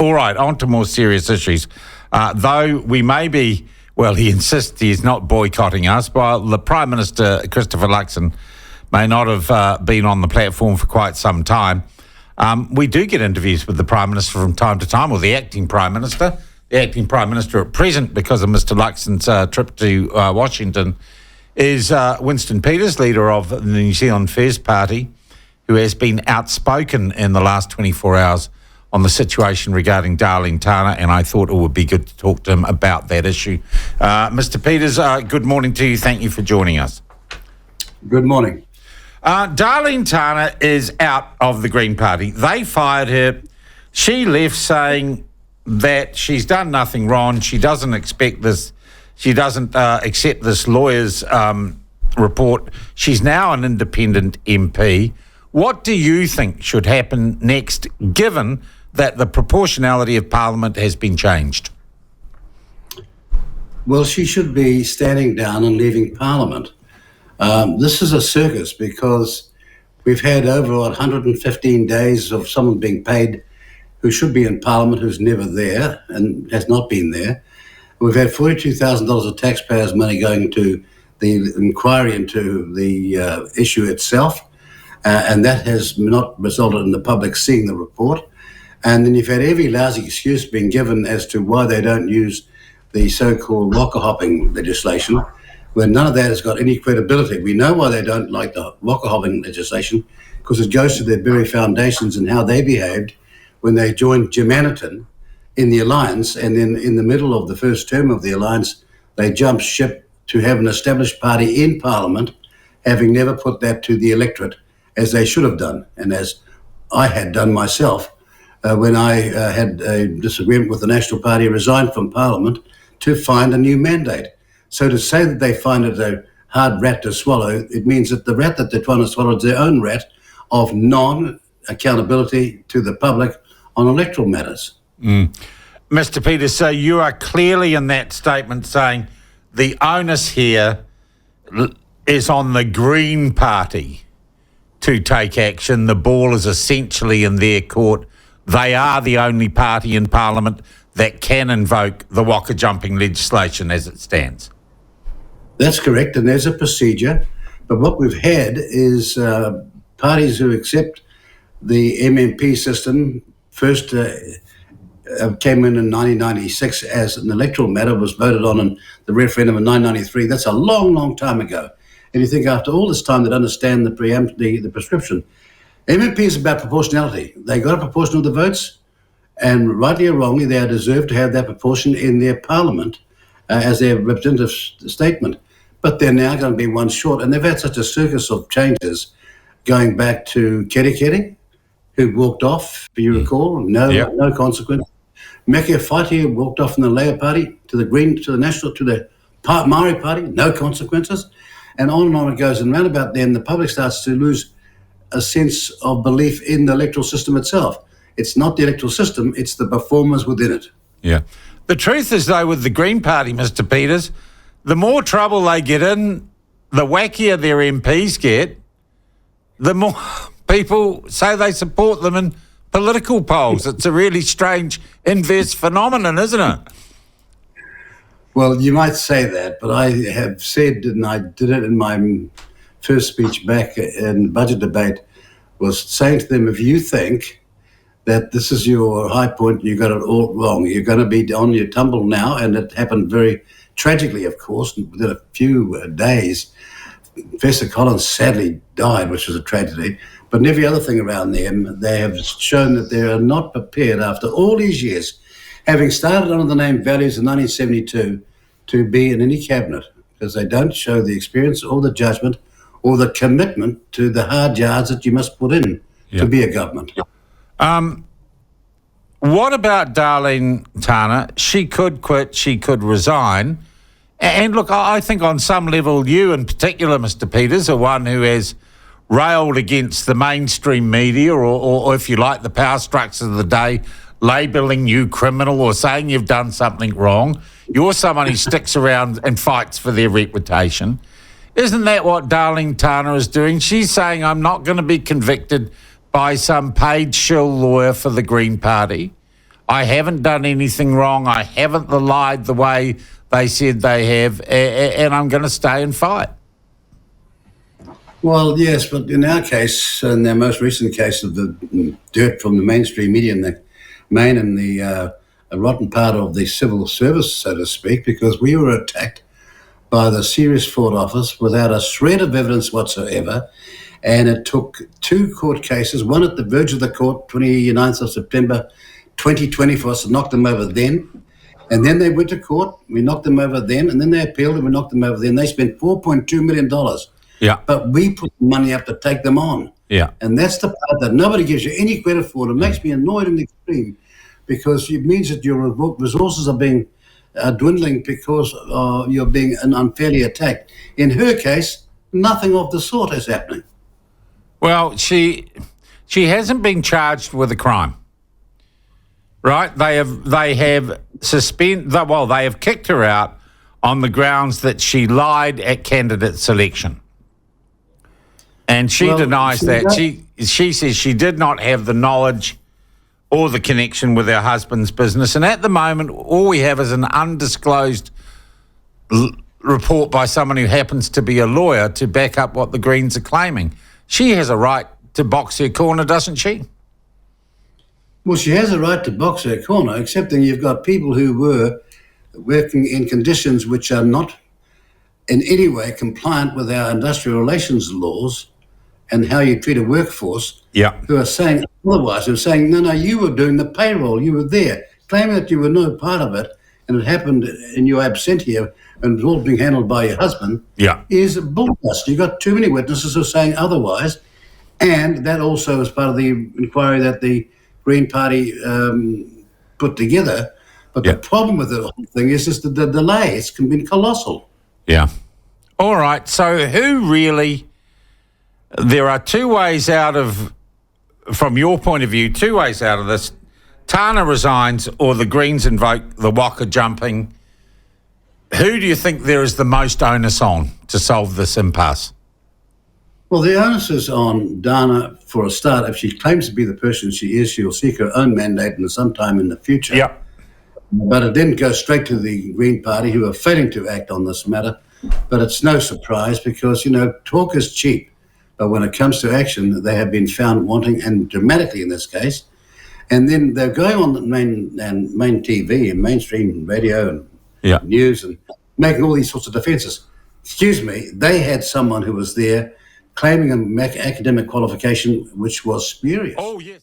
All right, on to more serious issues. Though we may be, well, he insists he's not boycotting us, while the Prime Minister, Christopher Luxon, may not have been on the platform for quite some time. We do get interviews with the Prime Minister from time to time, or the Acting Prime Minister. The Acting Prime Minister at present, because of Mr Luxon's trip to Washington, is Winston Peters, leader of the New Zealand First Party, who has been outspoken in the last 24 hours on the situation regarding Darleen Tana, and I thought it would be good to talk to him about that issue. Mr Peters, good morning to you. Thank you for joining us. Good morning. Darleen Tana is out of the Green Party. They fired her. She left saying that she's done nothing wrong. She doesn't expect this. She doesn't accept this lawyer's report. She's now an independent MP. What do you think should happen next, given that the proportionality of Parliament has been changed? Well, she should be standing down and leaving Parliament. This is a circus because we've had over 115 days of someone being paid who should be in Parliament, who's never there and has not been there. We've had $42,000 of taxpayers' money going to the inquiry into the issue itself, and that has not resulted in the public seeing the report. And then you've had every lousy excuse being given as to why they don't use the so-called locker hopping legislation, where none of that has got any credibility. We know why they don't like the locker hopping legislation, because it goes to their very foundations and how they behaved when they joined Jim Anneton in the alliance, and then in the middle of the first term of the alliance, they jumped ship to have an established party in Parliament, having never put that to the electorate as they should have done, and as I had done myself when I had a disagreement with the National Party, resigned from Parliament to find a new mandate. So to say that they find it a hard rat to swallow, it means that the rat that they're trying to swallow is their own rat of non-accountability to the public on electoral matters. Mr Peters, so you are clearly in that statement saying the onus here is on the Green Party to take action. The ball is essentially in their court. They are the only party in Parliament that can invoke the waka jumping legislation as it stands. That's correct, and there's a procedure. But what we've had is parties who accept the MMP system first came in 1996 as an electoral matter, was voted on in the referendum in 1993. That's a long, long time ago. And you think after all this time they'd understand the prescription. MMP is about proportionality. They got a proportion of the votes, and rightly or wrongly, they are deserved to have that proportion in their Parliament as their representative statement. But they're now going to be one short, and they've had such a circus of changes going back to Kerikeri, who walked off, if you recall, no consequence. Meki Whaitia walked off from the Leah Party to the Green, to the National, to the Māori Party, no consequences. And on it goes. And round about then, the public starts to lose a sense of belief in the electoral system itself. It's not the electoral system, it's the performers within it. Yeah. The truth is, though, with the Green Party, Mr Peters, the more trouble they get in, the wackier their MPs get, the more people say they support them in political polls. It's a really strange inverse phenomenon, isn't it? Well, you might say that, but I have said, and I did it in my first speech back in the budget debate, was saying to them, if you think that this is your high point, you got it all wrong. You're going to be on your tumble now, and it happened very tragically, of course. Within a few days, Professor Collins sadly died, which was a tragedy. But in every other thing around them, they have shown that they are not prepared after all these years, having started under the name Values in 1972, to be in any cabinet, because they don't show the experience or the judgment or the commitment to the hard yards that you must put in to be a government. What about Darleen Tana? She could quit, she could resign. And look, I think on some level, you in particular, Mr Peters, are one who has railed against the mainstream media or if you like, the power structures of the day, labelling you criminal or saying you've done something wrong. You're someone who sticks around and fights for their reputation. Isn't that what Darleen Tana is doing? She's saying, I'm not going to be convicted by some paid shill lawyer for the Green Party. I haven't done anything wrong. I haven't lied the way they said they have, and I'm going to stay and fight. Well, yes, but in our case, in our most recent case of the dirt from the mainstream media and the main and the a rotten part of the civil service, so to speak, because we were attacked by the serious fraud office without a shred of evidence whatsoever. And it took 2 court cases, one at the verge of the court, 29th of September 2020, for us to knock them over then. And then they went to court, we knocked them over then, and then they appealed and we knocked them over then. They spent $4.2 million. Yeah. But we put the money up to take them on. Yeah. And that's the part that nobody gives you any credit for. It makes me annoyed in the extreme because it means that your resources are being dwindling because you're being unfairly attacked. In her case, nothing of the sort is happening. Well, she hasn't been charged with a crime, right? They have kicked her out on the grounds that she lied at candidate selection. And she denies that. She says she did not have the knowledge or the connection with her husband's business. And at the moment, all we have is an undisclosed report by someone who happens to be a lawyer to back up what the Greens are claiming. She has a right to box her corner, doesn't she? Well, she has a right to box her corner, excepting you've got people who were working in conditions which are not in any way compliant with our industrial relations laws and how you treat a workforce, who are saying otherwise. They're saying, no, you were doing the payroll, you were there, claiming that you were no part of it, and it happened in your absentia and it was all being handled by your husband, is bullshit. You've got too many witnesses who are saying otherwise, and that also is part of the inquiry that the Green Party put together. But the problem with the whole thing is just the delay. It's been colossal. Yeah. All right, so who really... There are 2 ways out of, from your point of view, 2 ways out of this. Tana resigns or the Greens invoke the waka jumping. Who do you think there is the most onus on to solve this impasse? Well, the onus is on Dana for a start. If she claims to be the person she is, she'll seek her own mandate sometime in the future. Yep. But it didn't go straight to the Green Party, who are failing to act on this matter. But it's no surprise because, talk is cheap. But when it comes to action, they have been found wanting, and dramatically in this case. And then they're going on the main TV and mainstream radio and news and making all these sorts of defences. Excuse me, they had someone who was there claiming an academic qualification which was spurious. Oh, yes.